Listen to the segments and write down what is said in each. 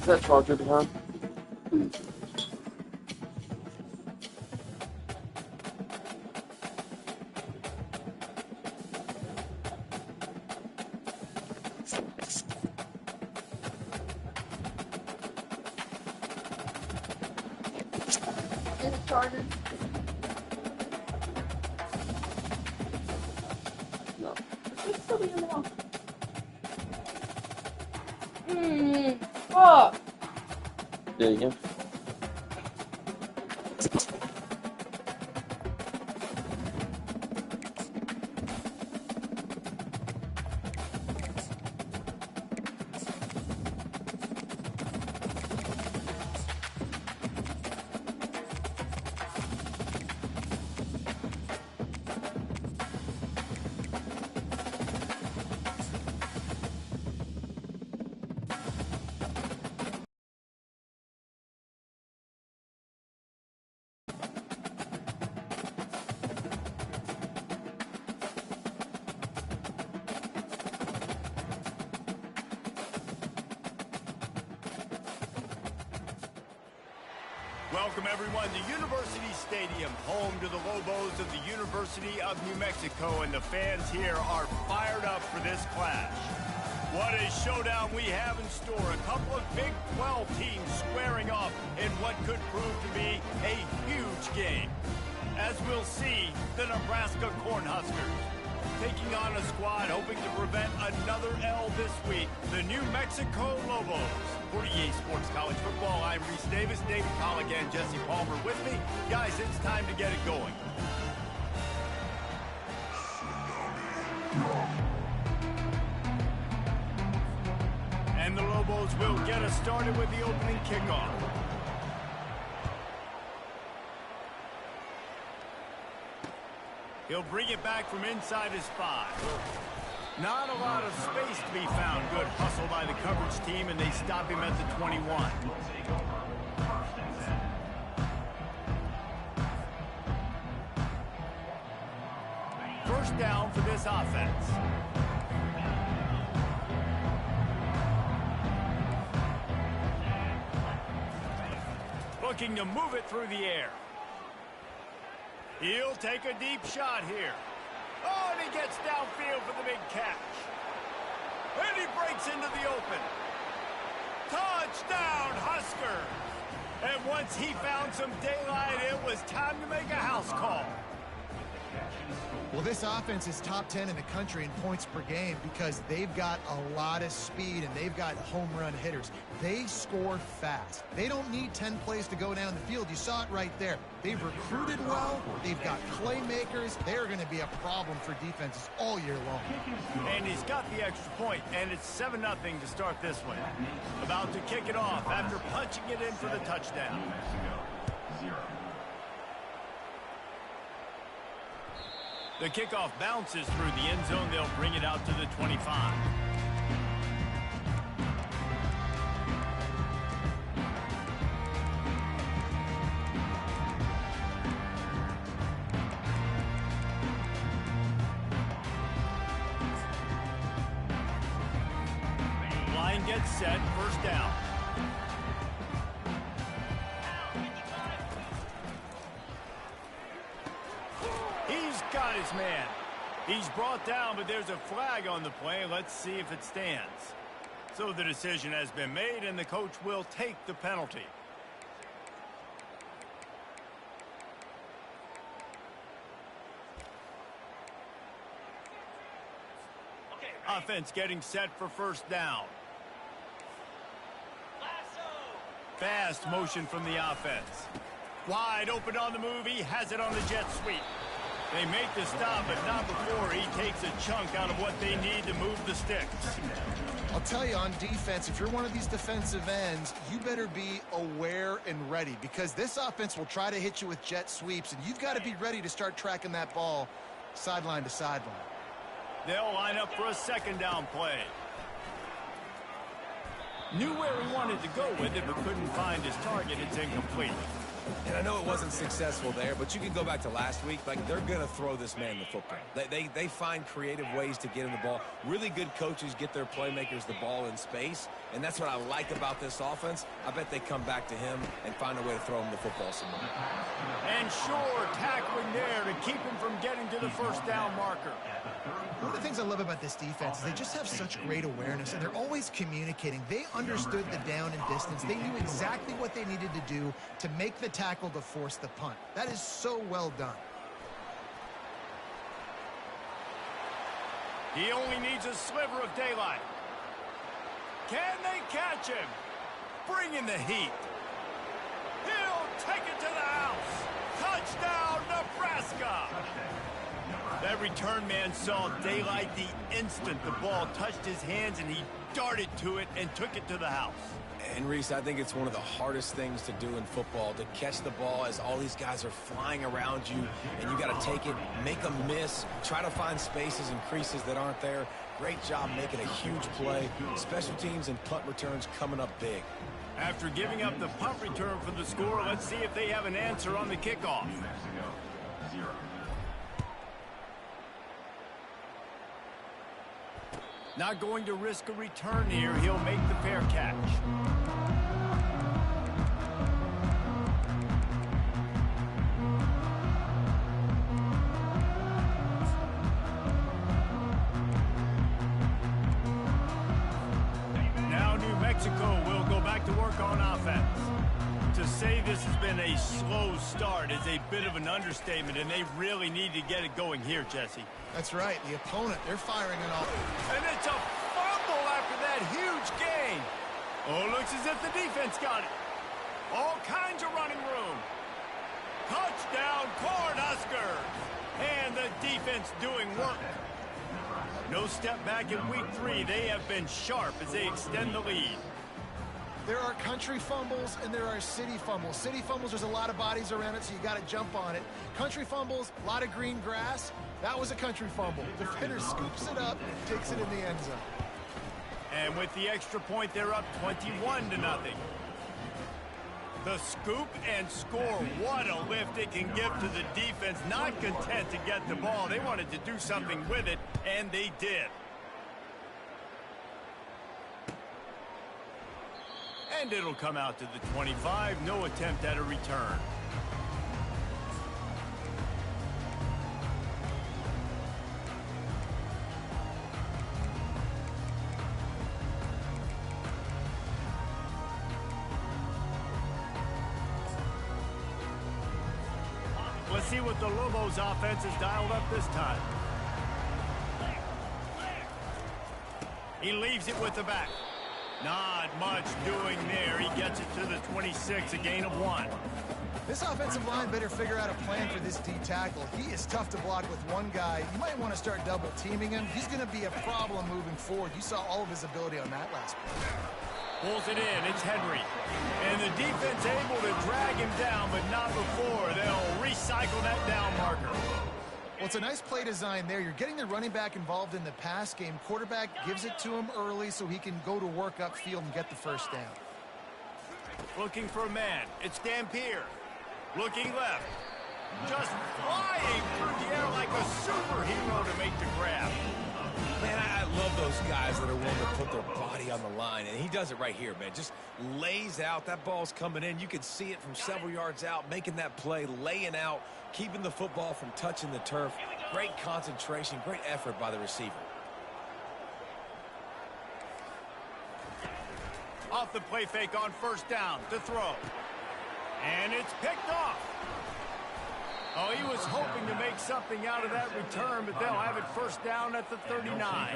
that charger behind? Is it charging? No. It's still being in the wall. Fuck. There you go. Welcome everyone to University Stadium, home to the Lobos of the University of New Mexico, and the fans here are fired up for this clash. What a showdown we have in store. A couple of Big 12 teams squaring off in what could prove to be a huge game. As we'll see, the Nebraska Cornhuskers taking on a squad hoping to prevent another L this week, the New Mexico Lobos. For EA Sports College Football, I'm Reese Davis, David Pollock, and Jesse Palmer with me. Guys, it's time to get it going. And the Lobos will get us started with the opening kickoff. He'll bring it back from inside his 5. Not a lot of space to be found. Good hustle by the coverage team, and they stop him at the 21. First down for this offense. Looking to move it through the air. He'll take a deep shot here. Oh, and he gets downfield for the big catch. And he breaks into the open. Touchdown, Husker! And once he found some daylight, it was time to make a house call. Well, this offense is top 10 in the country in points per game because they've got a lot of speed and they've got home run hitters. They score fast. They don't need 10 plays to go down the field. You saw it right there. They've recruited well. They've got playmakers. They're going to be a problem for defenses all year long. And he's got the extra point, and it's 7-0 to start this one. About to kick it off after punching it in for the touchdown. The kickoff bounces through the end zone. They'll bring it out to the 25. Line gets set, first down. Got his man. He's brought down, but there's a flag on the play. Let's see if it stands. So the decision has been made, and the coach will take the penalty. Offense getting set for first down. Fast motion from the offense. Wide open on the move. He has it on the jet sweep. They make the stop, but not before he takes a chunk out of what they need to move the sticks. I'll tell you, on defense, if you're one of these defensive ends, you better be aware and ready because this offense will try to hit you with jet sweeps, and you've got to be ready to start tracking that ball sideline to sideline. They'll line up for a second down play. Knew where he wanted to go with it, but couldn't find his target. It's incomplete. And I know it wasn't successful there, but you can go back to last week. Like, they're going to throw this man the football. They find creative ways to get him the ball. Really good coaches get their playmakers the ball in space, and that's what I like about this offense. I bet they come back to him and find a way to throw him the football some more. And sure, tackling there to keep him from getting to the first down marker. One of the things I love about this defense is they just have such great awareness, and they're always communicating. They understood the down and distance. They knew exactly what they needed to do to make the tackle to force the punt. That is so well done. He only needs a sliver of daylight. Can they catch him? Bring in the heat. He'll take it to the house. Touchdown, Nebraska. That return man saw daylight the instant the ball touched his hands, and he darted to it and took it to the house. And, Reese, I think it's one of the hardest things to do in football, to catch the ball as all these guys are flying around you, and you got to take it, make them miss, try to find spaces and creases that aren't there. Great job making a huge play. Special teams and punt returns coming up big. After giving up the punt return for the score, let's see if they have an answer on the kickoff. Not going to risk a return here. He'll make the fair catch. Now New Mexico will go back to work on offense. To say this has been a slow start is a bit of an understatement, and they really need to get it going here, Jesse. That's right. The opponent, they're firing it all. And it's a fumble after that huge gain. Oh, looks as if the defense got it. All kinds of running room. Touchdown, Cornhuskers. And the defense doing work. No step back in week 3. They have been sharp as they extend the lead. There are country fumbles and there are city fumbles. City fumbles, there's a lot of bodies around it, so you got to jump on it. Country fumbles, a lot of green grass. That was a country fumble. Defender scoops it up and takes it in the end zone. And with the extra point, they're up 21-0. The scoop and score. What a lift it can give to the defense. Not content to get the ball. They wanted to do something with it, and they did. And it'll come out to the 25. No attempt at a return. Let's see what the Lobos offense has dialed up this time. He leaves it with the back. Not much doing there. He gets it to the 26, a gain of 1. This offensive line better figure out a plan for this D tackle. He is tough to block with one guy. You might want to start double teaming him. He's going to be a problem moving forward. You saw all of his ability on that last play. Pulls it in. It's Henry. And the defense able to drag him down, but not before. They'll recycle that down marker. Well, it's a nice play design there. You're getting the running back involved in the pass game. Quarterback gives it to him early so he can go to work upfield and get the first down. Looking for a man. It's Dampier. Looking left. Just flying through the air like a superhero to make the grab. Man, I love those guys that are willing to put their body on the line, and he does it right here, man. Just lays out. That ball's coming in. You can see it from several yards out, making that play, laying out, keeping the football from touching the turf. Great concentration, great effort by the receiver. Off the play fake on first down to throw. And it's picked off. Oh, he was hoping to make something out of that return, but they'll have it first down at the 39.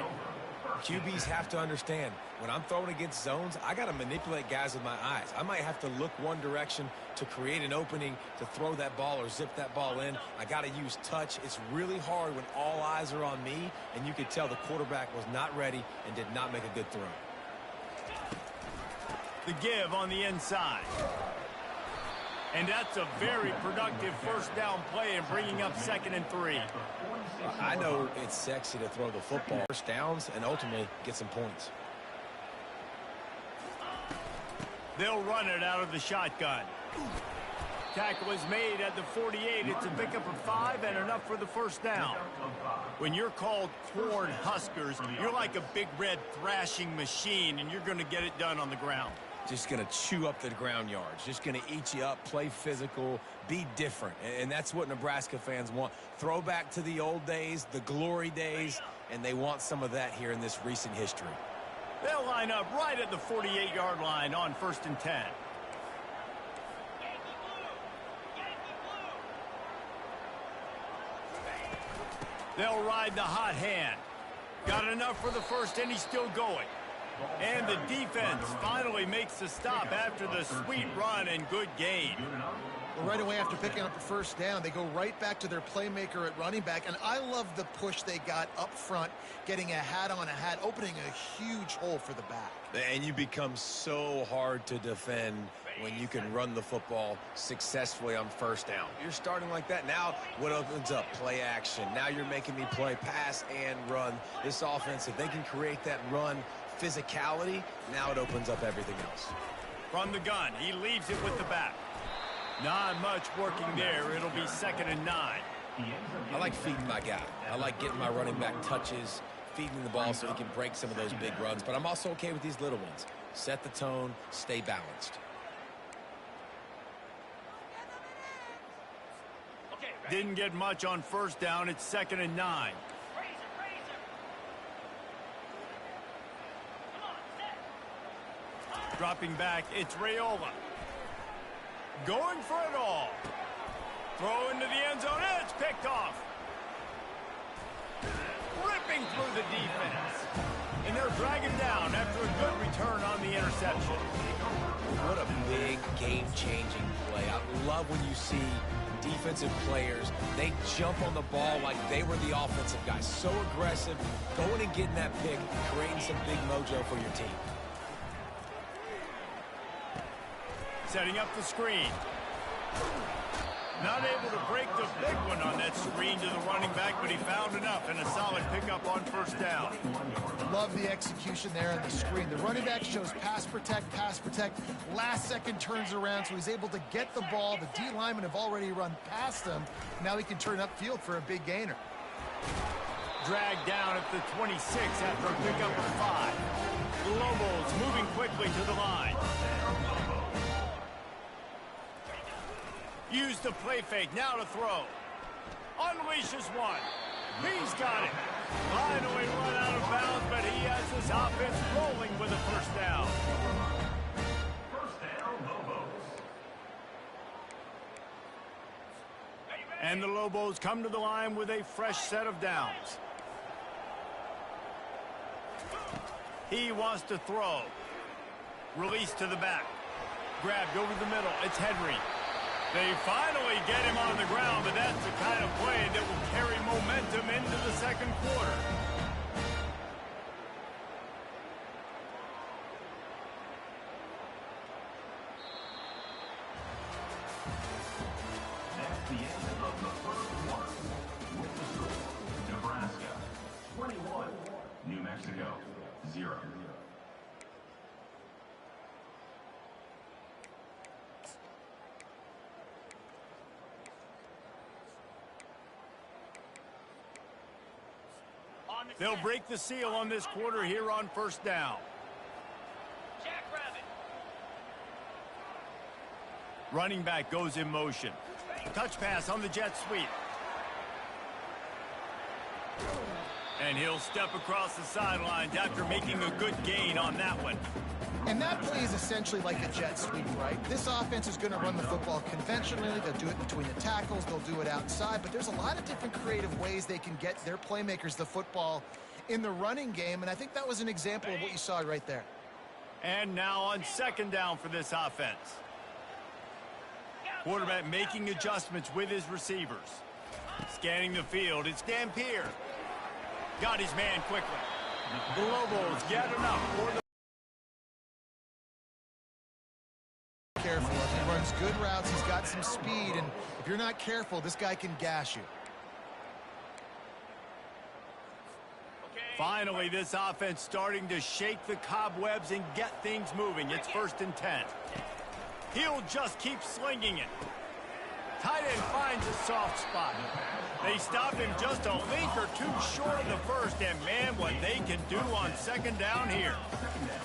QBs have to understand, when I'm throwing against zones, I got to manipulate guys with my eyes. I might have to look one direction to create an opening to throw that ball or zip that ball in. I got to use touch. It's really hard when all eyes are on me, and you could tell the quarterback was not ready and did not make a good throw. The give on the inside. And that's a very productive first down play and bringing up 2nd and 3. I know it's sexy to throw the football. First downs and ultimately get some points. They'll run it out of the shotgun. Tackle is made at the 48. It's a pickup of 5 and enough for the first down. When you're called Corn Huskers, you're like a big red thrashing machine, and you're going to get it done on the ground. Just going to chew up the ground yards. Just going to eat you up, play physical, be different. And that's what Nebraska fans want. Throwback to the old days, the glory days, and they want some of that here in this recent history. They'll line up right at the 48-yard line on 1st and 10. They'll ride the hot hand. Got enough for the first, and he's still going. And the defense finally makes the stop after the sweet run and good gain. Well, right away after picking up the first down, they go right back to their playmaker at running back. And I love the push they got up front, getting a hat on a hat, opening a huge hole for the back. And you become so hard to defend when you can run the football successfully on first down. You're starting like that. Now what opens up? Play action. Now you're making me play pass and run. This offense, if they can create that run physicality, now it opens up everything else. From the gun, he leaves it with the back. Not much working there. It'll be 2nd and 9. I like feeding my guy. I like getting my running back touches, feeding the ball so he can break some of those big runs. But I'm also okay with these little ones. Set the tone, stay balanced. Didn't get much on first down. It's 2nd and 9. Dropping back, it's Raiola. Going for it all. Throw into the end zone, and it's picked off. Ripping through the defense. And they'll drag him down after a good return on the interception. What a big game-changing play. I love when you see defensive players, they jump on the ball like they were the offensive guys. So aggressive, going and getting that pick, creating some big mojo for your team. Setting up the screen. Not able to break the big one on that screen to the running back, but he found enough and a solid pickup on first down. Love the execution there on the screen. The running back shows pass protect, last second turns around, so he's able to get the ball. The D linemen have already run past him. Now he can turn upfield for a big gainer. Dragged down at the 26 after a pickup of 5. The Lobos moving quickly to the line. Use the play fake, now to throw. Unleashes one. He's got it. Finally run out of bounds, but he has his offense rolling with a first down. First down, Lobos. And the Lobos come to the line with a fresh set of downs. He wants to throw. Release to the back. Grabbed over the middle. It's Henry. They finally get him on the ground, but that's the kind of play that will carry momentum into the second quarter. That's the end of the first quarter. With the score, Nebraska 21, New Mexico 0. They'll break the seal on this quarter here on first down. Running back goes in motion. Touch pass on the jet sweep. And he'll step across the sidelines after making a good gain on that one. And that play is essentially like a jet sweep, right? This offense is going to run the football conventionally. They'll do it between the tackles. They'll do it outside. But there's a lot of different creative ways they can get their playmakers the football in the running game. And I think that was an example of what you saw right there. And now on second down for this offense. Quarterback making adjustments with his receivers. Scanning the field, it's Dampier. Got his man quickly. The Lobos get enough for the... Careful. If he runs good routes, he's got some speed, and if you're not careful, this guy can gash you. Finally, this offense starting to shake the cobwebs and get things moving. It's 1st and 10. He'll just keep slinging it. Tight end finds a soft spot. They stop him just a link or two short of the first, and man, what they can do on second down here.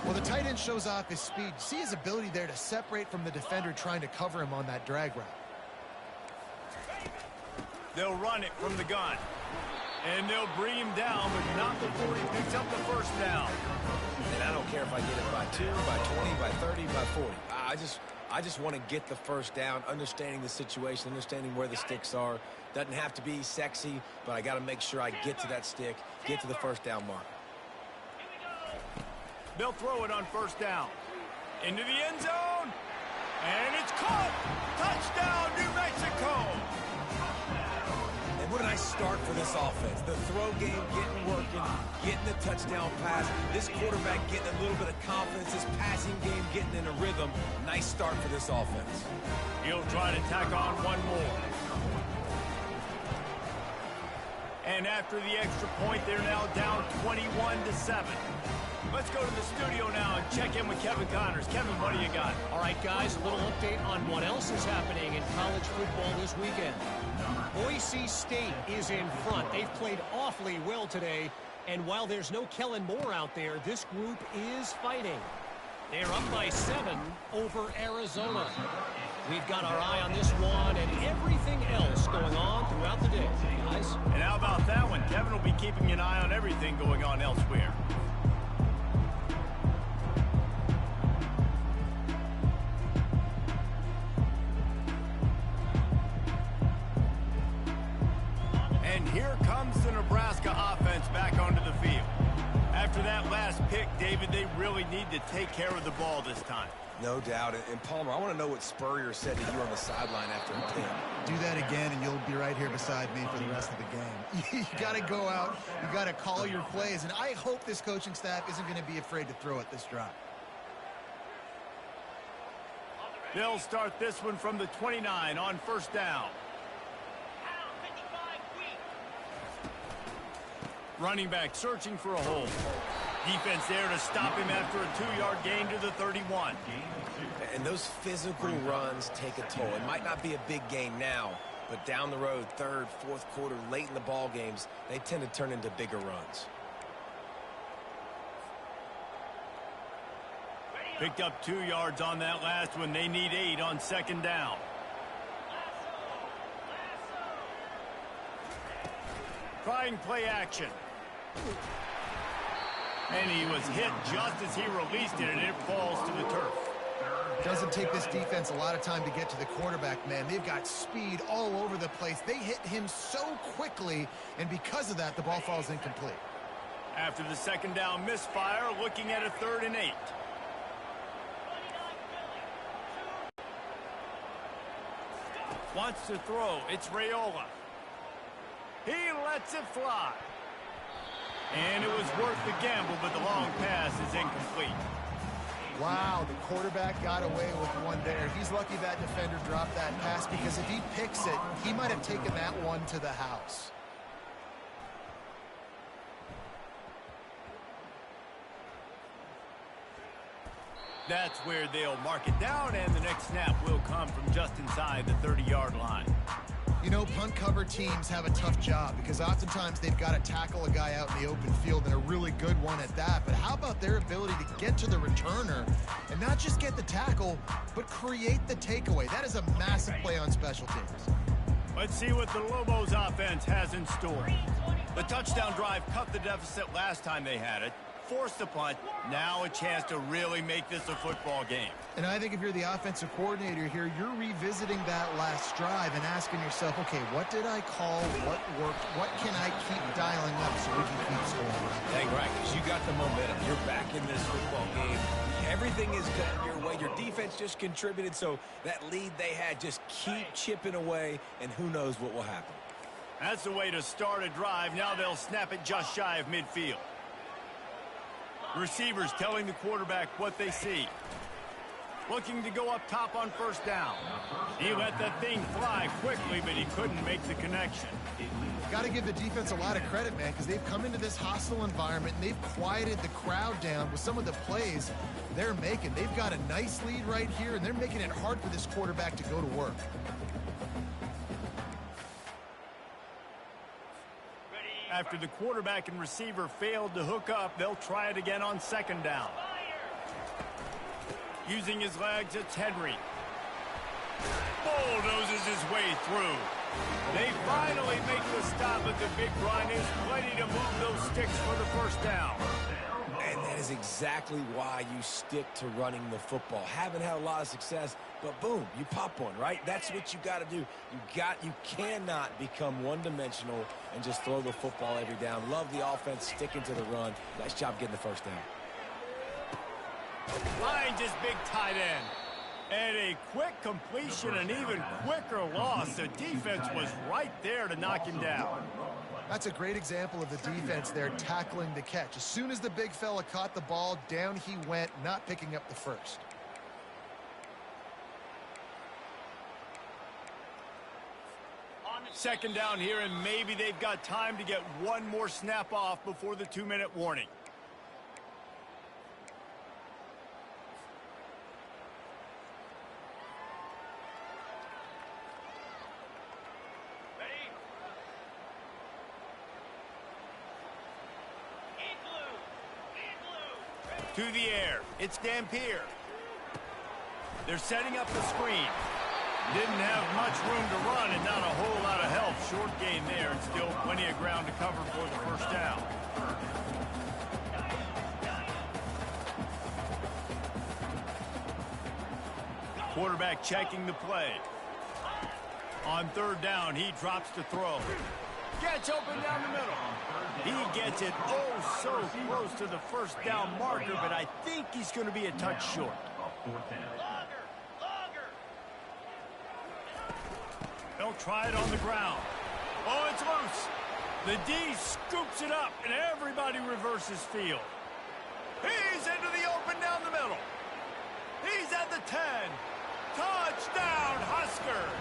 Well, the tight end shows off his speed. See his ability there to separate from the defender trying to cover him on that drag route. They'll run it from the gun. And they'll bring him down, but not before he picks up the first down. And I don't care if I get it by 2, by 20, by 30, by 40. I just want to get the first down, understanding the situation, understanding where the sticks are. Doesn't have to be sexy, but I got to make sure I get to that stick, get to the first down mark. They'll throw it on first down. Into the end zone. And it's caught. Touchdown, New Mexico. What a nice start for this offense. The throw game getting working, getting the touchdown pass. This quarterback getting a little bit of confidence. This passing game getting in a rhythm. Nice start for this offense. He'll try to tack on one more. And after the extra point, they're now down 21-7. Let's go to the studio now and check in with Kevin Connors. Kevin, what do you got? All right, guys, a little update on what else is happening in college football this weekend. Boise State is in front. They've played awfully well today, and while there's no Kellen Moore out there, this group is fighting. They're up by 7 over Arizona. We've got our eye on this one and everything else going on throughout the day, guys. And how about that one? Kevin will be keeping an eye on everything going on elsewhere. And here comes the Nebraska offense back onto the field. After that last pick, David, they really need to take care of the ball this time. No doubt. And Palmer, I want to know what Spurrier said to you on the sideline after a pick. Do that again, and you'll be right here beside me for the rest of the game. You got to go out. You got to call your plays, and I hope this coaching staff isn't going to be afraid to throw it this drive. They'll start this one from the 29 on first down. Running back searching for a hole. Defense there to stop him after a 2-yard gain to the 31. And those physical runs take a toll. It might not be a big gain now, but down the road, third, fourth quarter, late in the ball games, they tend to turn into bigger runs. Picked up 2 yards on that last one. They need 8 on second down. Trying play action. And he was hit just as he released it, and it falls to the turf. Doesn't take this defense a lot of time to get to the quarterback, man. They've got speed all over the place. They hit him so quickly, and because of that, the ball falls incomplete. After the second down misfire, looking at a 3rd and 8. Wants to throw. It's Raiola. He lets it fly. And it was worth the gamble, but the long pass is incomplete. Wow, the quarterback got away with one there. He's lucky that defender dropped that pass, because if he picks it, he might have taken that one to the house. That's where they'll mark it down, and the next snap will come from just inside the 30-yard line. You know, punt cover teams have a tough job because oftentimes they've got to tackle a guy out in the open field, and a really good one at that. But how about their ability to get to the returner and not just get the tackle, but create the takeaway? That is a massive play on special teams. Let's see what the Lobos offense has in store. The touchdown drive cut the deficit last time they had it. Forced the punt. Now a chance to really make this a football game. And I think if you're the offensive coordinator here, you're revisiting that last drive and asking yourself, okay, what did I call? What worked? What can I keep dialing up so we can keep scoring? Dang right, because you got the momentum. You're back in this football game. Everything is going your way. Your defense just contributed, so that lead they had, just keep chipping away, and who knows what will happen. That's the way to start a drive. Now they'll snap it just shy of midfield. Receivers telling the quarterback what they see. Looking to go up top on first down. He let that thing fly quickly, but he couldn't make the connection. Got to give the defense a lot of credit, man, because they've come into this hostile environment and they've quieted the crowd down with some of the plays they're making. They've got a nice lead right here, and they're making it hard for this quarterback to go to work. After the quarterback and receiver failed to hook up, they'll try it again on second down. Using his legs, it's Henry. Bulldozes his way through. They finally make the stop at the big run. Is plenty to move those sticks for the first down. And that is exactly why you stick to running the football. Haven't had a lot of success, but boom, you pop one, right? That's what you got to do. You cannot become one-dimensional and just throw the football every down. Love the offense sticking to the run. Nice job getting the first down. Finds his big tight end. And a quick completion, an even quicker loss. The defense was right there to knock him down. That's a great example of the defense there tackling the catch. As soon as the big fella caught the ball, down he went, not picking up the first. Second down here, and maybe they've got time to get one more snap off before the 2-minute warning. To the air, it's Dampier. They're setting up the screen. Didn't have much room to run and not a whole lot of help. Short gain there and still plenty of ground to cover for the first down. Quarterback checking the play. On third down, he drops to throw. Gets open down the middle. He gets it oh so close to the first down marker, but I think he's going to be a touch short. They'll try it on the ground. Oh, it's loose. The D scoops it up, and everybody reverses field. He's into the open down the middle. He's at the 10. Touchdown, Huskers.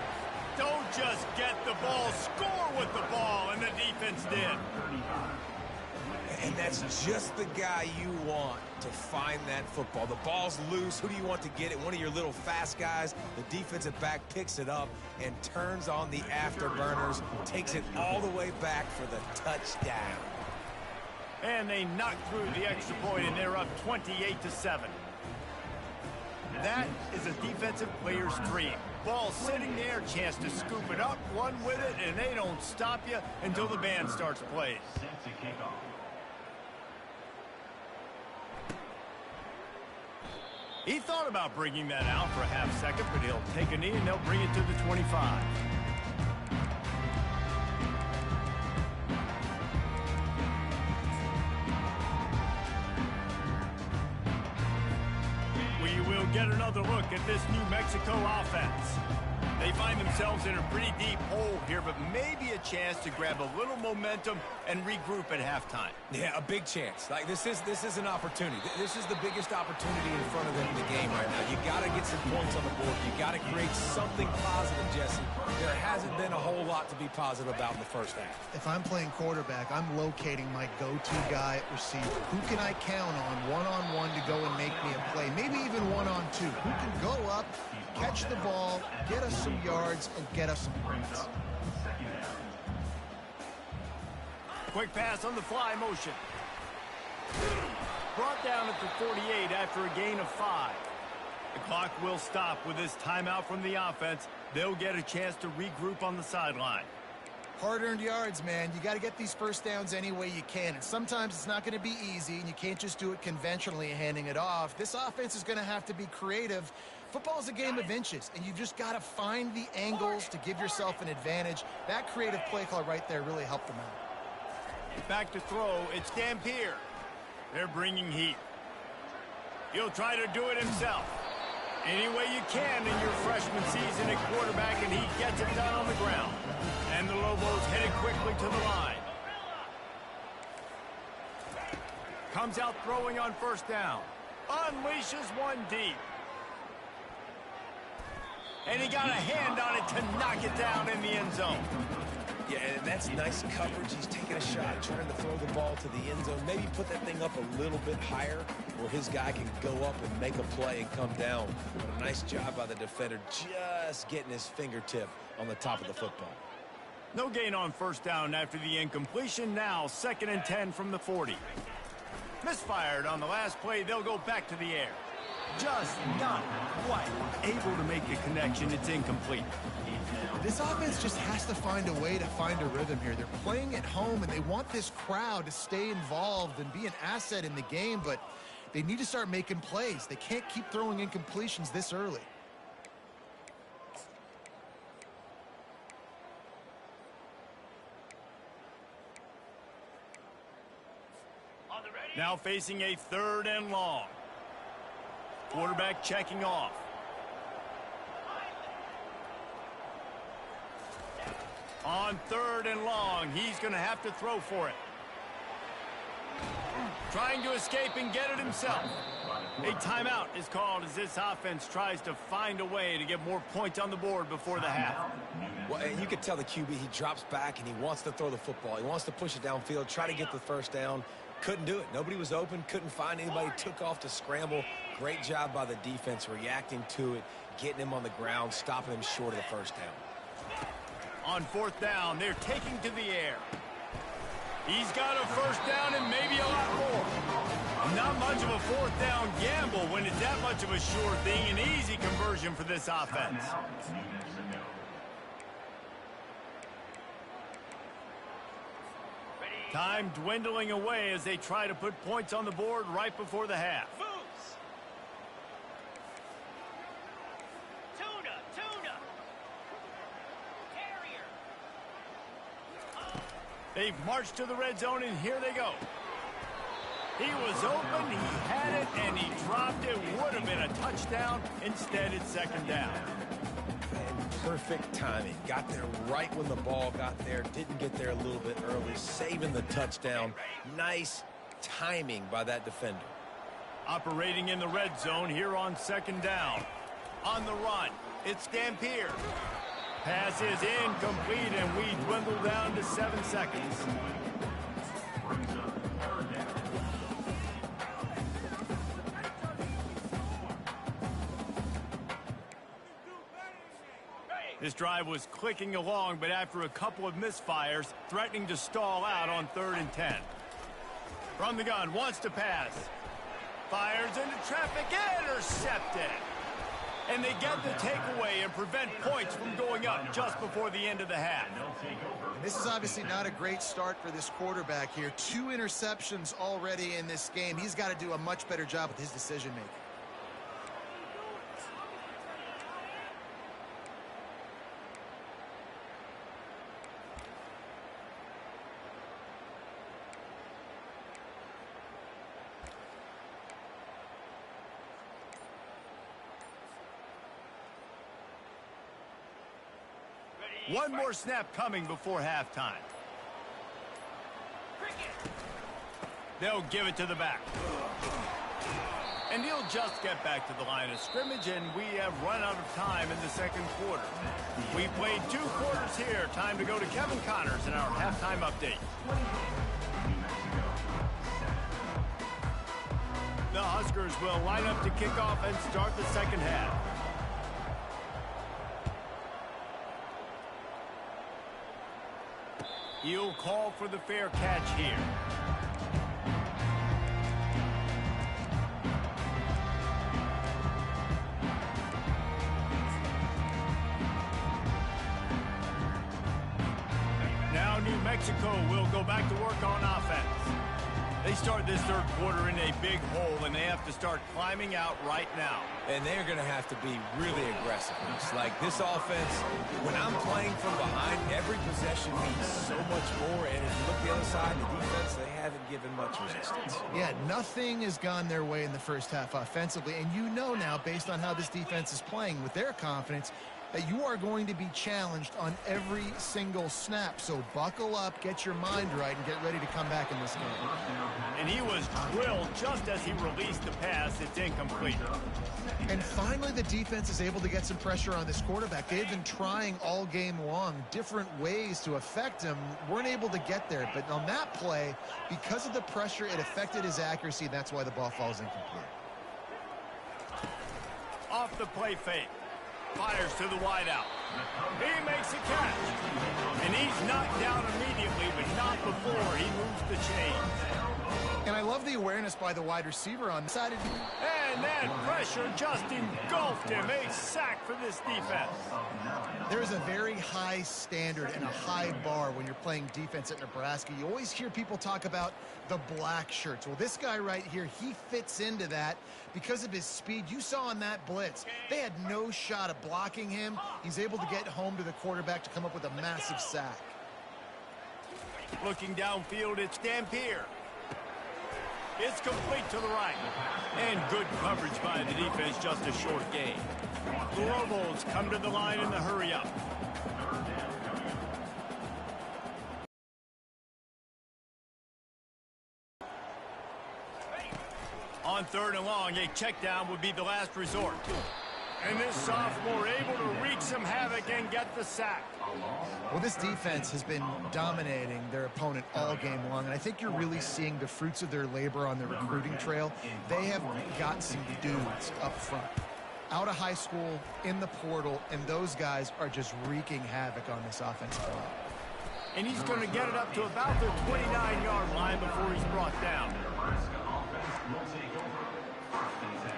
Don't just get the ball, score with the ball, and the defense did. And that's just the guy you want to find that football. The ball's loose. Who do you want to get it? One of your little fast guys. The defensive back picks it up and turns on the afterburners, takes it all the way back for the touchdown. And they knock through the extra point, and they're up 28-7. That is a defensive player's dream. Ball sitting there, chance to scoop it up, run with it, and they don't stop you until the band starts playing. He thought about bringing that out for a half second, but he'll take a knee and they'll bring it to the 25. We will get another look at this New Mexico offense. They find themselves in a pretty deep hole here, but maybe a chance to grab a little momentum and regroup at halftime. Yeah, a big chance. Like this is an opportunity. This is the biggest opportunity in front of them in the game right now. You got to get some points on the board. You got to create something positive, Jesse. There hasn't been a whole lot to be positive about in the first half. If I'm playing quarterback, I'm locating my go-to guy at receiver. Who can I count on one-on-one to go and make me a play? Maybe even one-on-two. Who can go up, catch the ball, get us some yards, and get us some points. Quick pass on the fly motion. Brought down at the 48 after a gain of 5. The clock will stop with this timeout from the offense. They'll get a chance to regroup on the sideline. Hard-earned yards, man. You got to get these first downs any way you can. And sometimes it's not going to be easy, and you can't just do it conventionally handing it off. This offense is going to have to be creative. Football is a game of inches, and you've just got to find the angles to give yourself an advantage. That creative play call right there really helped them out. Back to throw, it's Dampier. They're bringing heat. He'll try to do it himself. Any way you can in your freshman season at quarterback, and he gets it done on the ground. And the Lobos headed quickly to the line. Comes out throwing on first down. Unleashes one deep. And he got a hand on it to knock it down in the end zone. Yeah, and that's nice coverage. He's taking a shot, trying to throw the ball to the end zone. Maybe put that thing up a little bit higher. where his guy can go up and make a play and come down. But a nice job by the defender just getting his fingertip on the top of the football. No gain on first down after the incompletion. Now 2nd and 10 from the 40. Misfired on the last play. They'll go back to the air. Just not quite able to make the connection. It's incomplete. This offense just has to find a way to find a rhythm here. They're playing at home, and they want this crowd to stay involved and be an asset in the game, but they need to start making plays. They can't keep throwing incompletions this early. Now facing a 3rd and long. Quarterback checking off. On 3rd and long, he's going to have to throw for it. Trying to escape and get it himself. A timeout is called as this offense tries to find a way to get more points on the board before the half. Well, you could tell the QB, he drops back and he wants to throw the football. He wants to push it downfield, try to get the first down. Couldn't do it. Nobody was open, couldn't find anybody, took off to scramble. Great job by the defense reacting to it, getting him on the ground, stopping him short of the first down. On 4th down, they're taking to the air. He's got a first down and maybe a lot more. Not much of a 4th down gamble when it's that much of a sure thing. An easy conversion for this offense. Time dwindling away as they try to put points on the board right before the half. They've marched to the red zone, and here they go. He was open, he had it, and he dropped it. Would have been a touchdown. Instead, it's 2nd down. And perfect timing. Got there right when the ball got there. Didn't get there a little bit early. Saving the touchdown. Nice timing by that defender. Operating in the red zone here on 2nd down. On the run, it's Dampier. Pass is incomplete, and we dwindle down to 7 seconds. This drive was clicking along, but after a couple of misfires, threatening to stall out on 3rd and 10. From the gun, wants to pass. Fires into traffic, intercepted. And they get the takeaway and prevent points from going up just before the end of the half. And this is obviously not a great start for this quarterback here. 2 interceptions already in this game. He's got to do a much better job with his decision-making. One more snap coming before halftime. They'll give it to the back. And he'll just get back to the line of scrimmage, and we have run out of time in the 2nd quarter. We played 2 quarters here. Time to go to Kevin Connors in our halftime update. The Huskers will line up to kick off and start the 2nd half. He'll call for the fair catch here. Now New Mexico will go back to work on offense. They start this 3rd quarter in a big hole, and they have to start climbing out right now. And they're going to have to be really aggressive. It's like this offense, when I'm playing from behind, every possession means so much more. And if you look the other side, the defense, they haven't given much resistance. Yeah, nothing has gone their way in the first half offensively. And you know now, based on how this defense is playing with their confidence, that you are going to be challenged on every single snap. So buckle up, get your mind right, and get ready to come back in this game. And he was drilled just as he released the pass. It's incomplete. And finally, the defense is able to get some pressure on this quarterback. They've been trying all game long different ways to affect him. Weren't able to get there. But on that play, because of the pressure, it affected his accuracy, and that's why the ball falls incomplete. Off the play fake. Fires to the wideout. He makes a catch. And he's knocked down immediately, but not before he moves the chains. And I love the awareness by the wide receiver on the side. And that pressure just engulfed him. A sack for this defense. There's a very high standard and a high bar when you're playing defense at Nebraska. You always hear people talk about the black shirts. Well, this guy right here, he fits into that because of his speed. You saw on that blitz, they had no shot of blocking him. He's able to get home to the quarterback to come up with a massive sack. Looking downfield, it's Dampier. It's complete to the right. And good coverage by the defense, just a short gain. The Lobos come to the line in the hurry-up. On 3rd and long, a check down would be the last resort. And this sophomore able to wreak some havoc and get the sack. Well, this defense has been dominating their opponent all game long, and I think you're really seeing the fruits of their labor on the recruiting trail. They have got some dudes up front, out of high school, in the portal, and those guys are just wreaking havoc on this offensive line. And he's going to get it up to about the 29-yard line before he's brought down. Nebraska offense will take over. 1st and 10.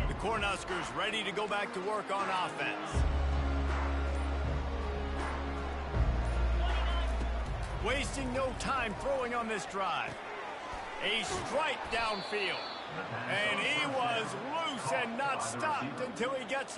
The Cornhuskers ready to go back to work on offense. Wasting no time throwing on this drive. A strike downfield. And he was loose and not stopped until he gets